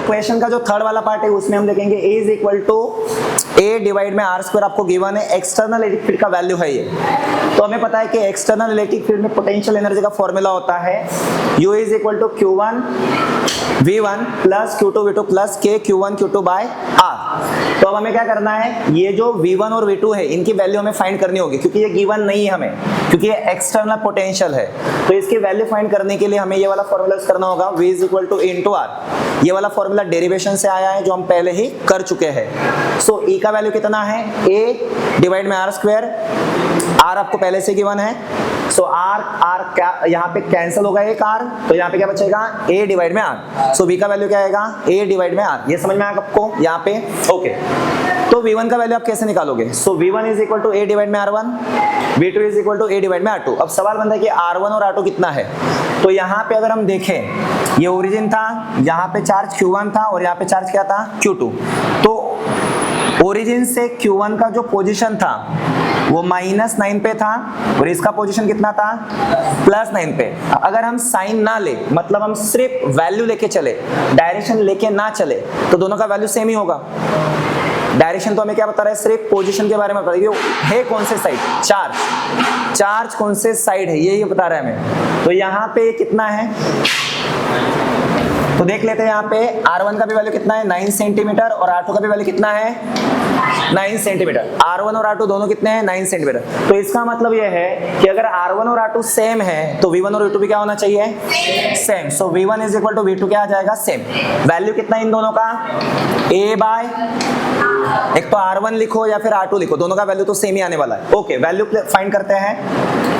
Question का जो third वाला पार्ट है उसमें हम देखेंगे A is equal to A divide में R स्क्वायर आपको गिवन है, एक्सटर्नल इलेक्ट्रिक फील्ड का वैल्यू है ये। तो हमें पता है कि एक्सटर्नल इलेक्ट्रिक फील्ड में पोटेंशियल एनर्जी का फॉर्मूला होता है U is equal to Q1 V1 plus Q2 V2 plus K Q1 Q2 by R। तो अब हमें क्या करना है, ये जो V1 और V2 है इनकी वैल्यू हमें फाइंड करनी होगी, क्योंकि ये गिवन नहीं है हमें, क्योंकि ये एक्सटर्नल पोटेंशियल है। तो इसकी वैल्यू फाइंड करने के लिए हमें ये वाला फॉर्मूला यूज करना होगा, V is equal to into R। ये वाला फॉर्मूला डेरिवेशन से आया है जो हम पहले ही कर चुके हैं। सो E का वैल्यू कितना है, A डिवाइड में R स्क्वायर, R आपको पहले से गिवन है। सो R क्या यहाँ पे कैंसिल होगा एक R, तो यहाँ पे क्या बचेगा A डिवाइड में R। सो V का वैल्यू क्या आएगा, A डिवाइड में R। ये समझ में आएगा आपको यहाँ पे, ओके। तो V1 का वैल्यू आप कैसे निकालोगे, so V1 is equal to A divide में R1, V2 is equal to A divide में R2। अब सवाल बनता है कि R1 और R2 कितना है। तो यहाँ पे अगर हम देखें, ये ओरिजिन था, यहाँ पे चार्ज Q1 था और यहाँ पे चार्ज क्या था Q2। तो ओरिजिन से Q1 का जो पोजीशन था वो -9 पे था और इसका पोजीशन कितना था, +9 पे। अगर हम साइन ना ले, मतलब हम सिर्फ वैल्यू लेके चले, डायरेक्शन लेके ना चले, तो दोनों का वैल्यू सेम ही होगा। डायरेक्शन तो हमें क्या बता रहा है, सिर्फ पोजीशन के बारे में बता रहा है, है कौन से साइड, चार्ज कौन से साइड है ये बता रहा है हमें। तो यहाँ पे कितना है, तो देख लेते हैं यहाँ पे R1 का भी वैल्यू कितना है 9 सेंटीमीटर और R2 का भी वैल्यू कितना है 9 सेंटीमीटर। R1 और R2 दोनों कितने हैं 9 सेंटीमीटर। तो इसका मतलब यह है कि अगर R1 और R2 सेम है तो V1 और V2 भी क्या होना चाहिए, same. So V1 is equal to V2 क्या आ जाएगा, सेम। वैल्यू कितना इन दोनों का, A बाय, एक तो R1 लिखो या फिर R2 लिखो, दोनों का वैल्यू तो सेम ही आने वाला है। ओके, वैल्यू फाइंड करते हैं।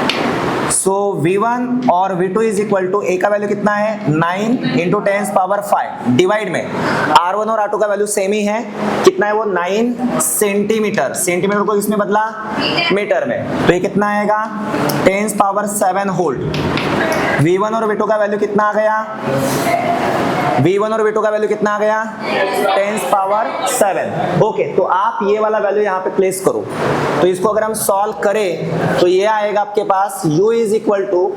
सो V1 और V2 is equal to, A का वैल्यू कितना है 9 इंटू 10 पावर 5 डिवाइड में R1 और R2 का वैल्यू सेम ही है, कितना है वो 9 सेंटीमीटर। सेंटीमीटर को इसमें बदला मीटर में, तो ये कितना आएगा 10 पावर 7 होल्ड। V1 और V2 का वैल्यू कितना आ गया, V1 और V2 का वैल्यू कितना आ गया 10 पावर 7। ओके, तो आप ये वाला वैल्यू यहाँ पे प्लेस करो। तो इसको अगर हम सॉल्व करें तो ये आएगा आपके पास U is equal to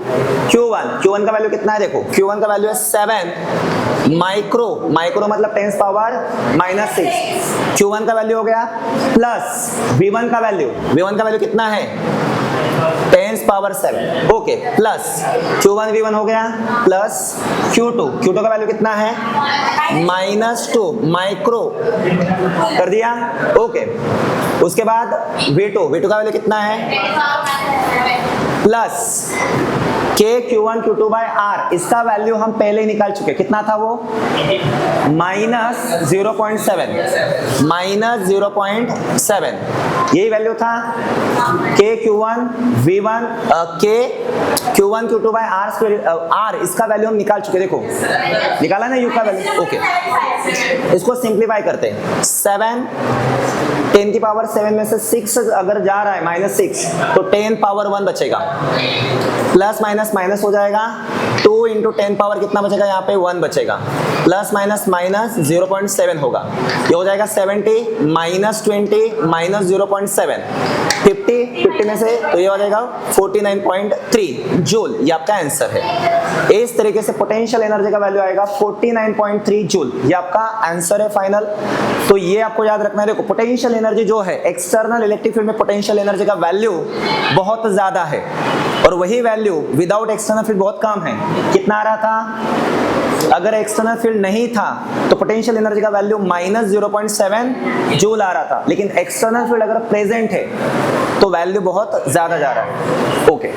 Q1 का वैल्यू कितना है, देखो Q1 का वैल्यू है 7 माइक्रो मतलब 10 पावर -6। Q1 का वैल्यू हो गया प्लस V1 का वैल्यू कितना है 10 power 7। Okay, plus Q1 V1 हो गया प्लस Q2 का वैल्यू कितना है -2 माइक्रो कर दिया। ओके, उसके बाद V2 का वैल्यू कितना है plus K Q1 Q2 by R। इसका वैल्यू हम पहले ही निकाल चुके, कितना था वो -0.7 यही वैल्यू था। K Q1 Q2 by R square R, इसका वैल्यू हम निकाल चुके, देखो निकाला ना U का वैल्यू। ओके, इसको सिंप्लीफाई करते हैं। 7 10 की पावर 7 में से 6 अगर जा रहा है -6 तो 10 पावर 1 बचेगा, प्लस माइनस हो जाएगा 2 इंटू 10 पावर कितना बचेगा, यहाँ पे 1 बचेगा, प्लस माइनस 0.7 होगा। ये हो जाएगा 70 -20 -0.7 50 में से, तो ये हो जाएगा 49.3 जूल। ये आपका आंसर है। इस तरीके से पोटेंशियल एनर्जी का वैल्यू आएगा 49.3 जूल। ये आपका आंसर है फाइनल। तो ये आपको याद रखना है। देखो, पोटेंशियल एनर्जी जो है, एक्सटर्नल इलेक्ट्रिक फील्ड में पोटेंशियल एनर्जी का वैल्यू बहुत ज्यादा है और वही वैल्यू विदाउट एक्सटर्नल फील्ड बहुत कम है। कितना आ रहा था, अगर एक्सटर्नल फील्ड नहीं था तो पोटेंशियल एनर्जी का वैल्यू -0.7 जूल आ रहा था, लेकिन एक्सटर्नल फील्ड अगर प्रेजेंट है तो वैल्यू बहुत ज्यादा जा रहा है। ओके।